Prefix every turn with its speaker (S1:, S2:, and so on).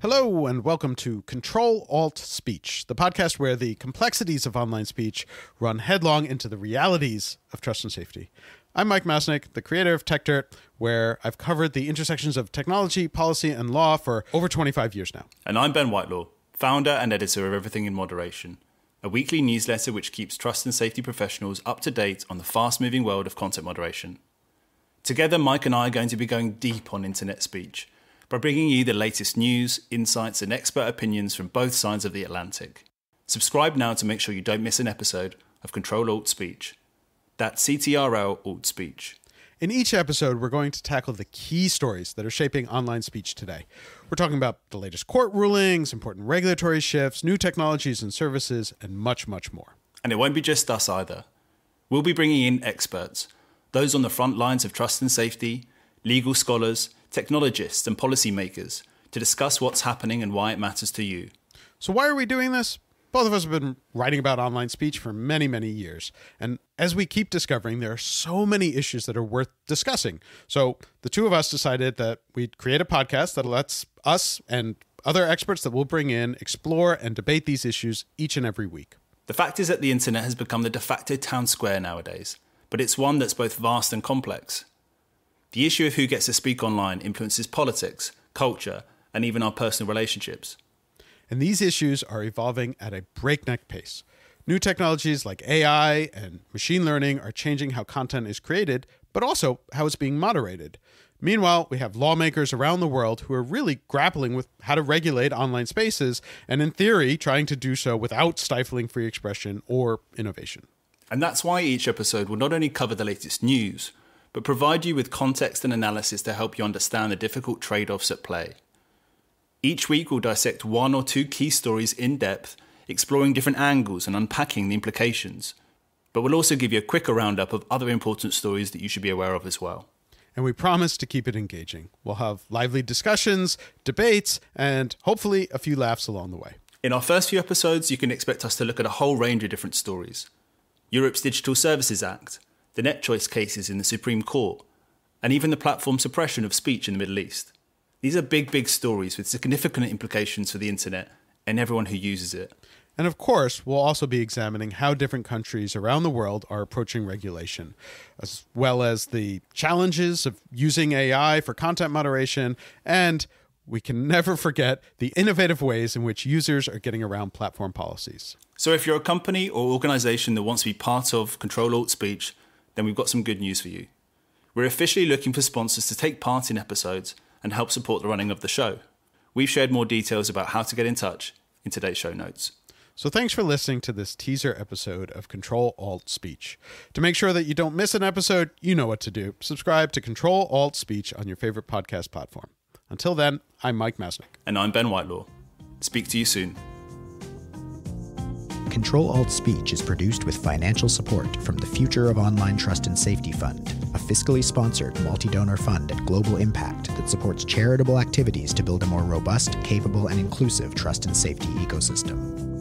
S1: Hello and welcome to Ctrl-Alt-Speech, the podcast where the complexities of online speech run headlong into the realities of trust and safety. I'm Mike Masnick, the creator of Techdirt, where I've covered the intersections of technology, policy, and law for over 25 years now.
S2: And I'm Ben Whitelaw, founder and editor of Everything in Moderation, a weekly newsletter which keeps trust and safety professionals up to date on the fast-moving world of content moderation. Together, Mike and I are going to be going deep on internet speech by bringing you the latest news, insights, and expert opinions from both sides of the Atlantic. Subscribe now to make sure you don't miss an episode of Ctrl-Alt-Speech. That's Ctrl-Alt-Speech.
S1: In each episode, we're going to tackle the key stories that are shaping online speech today. We're talking about the latest court rulings, important regulatory shifts, new technologies and services, and much, much more.
S2: And it won't be just us either. We'll be bringing in experts, those on the front lines of trust and safety, legal scholars, technologists, and policymakers to discuss what's happening and why it matters to you.
S1: So why are we doing this? Both of us have been writing about online speech for many, many years. And as we keep discovering, there are so many issues that are worth discussing. So the two of us decided that we'd create a podcast that lets us and other experts that we'll bring in explore and debate these issues each and every week.
S2: The fact is that the internet has become the de facto town square nowadays, but it's one that's both vast and complex. The issue of who gets to speak online influences politics, culture, and even our personal relationships.
S1: And these issues are evolving at a breakneck pace. New technologies like AI and machine learning are changing how content is created, but also how it's being moderated. Meanwhile, we have lawmakers around the world who are really grappling with how to regulate online spaces, and in theory, trying to do so without stifling free expression or innovation.
S2: And that's why each episode will not only cover the latest news, but provide you with context and analysis to help you understand the difficult trade-offs at play. Each week we'll dissect one or two key stories in depth, exploring different angles and unpacking the implications. But we'll also give you a quicker roundup of other important stories that you should be aware of as well.
S1: And we promise to keep it engaging. We'll have lively discussions, debates, and hopefully a few laughs along the way.
S2: In our first few episodes, you can expect us to look at a whole range of different stories. Europe's Digital Services Act, the net choice cases in the Supreme Court, and even the platform suppression of speech in the Middle East. These are big stories with significant implications for the internet and everyone who uses it.
S1: And of course, we'll also be examining how different countries around the world are approaching regulation, as well as the challenges of using AI for content moderation, and we can never forget the innovative ways in which users are getting around platform policies.
S2: So if you're a company or organization that wants to be part of Ctrl-Alt-Speech, then we've got some good news for you. We're officially looking for sponsors to take part in episodes and help support the running of the show. We've shared more details about how to get in touch in today's show notes.
S1: So thanks for listening to this teaser episode of Ctrl-Alt-Speech. To make sure that you don't miss an episode, you know what to do. Subscribe to Ctrl-Alt-Speech on your favorite podcast platform. Until then, I'm Mike Masnick.
S2: And I'm Ben Whitelaw. Speak to you soon.
S3: Ctrl-Alt-Speech is produced with financial support from the Future of Online Trust and Safety Fund, a fiscally sponsored multi-donor fund at global impact that supports charitable activities to build a more robust, capable, and inclusive trust and safety ecosystem.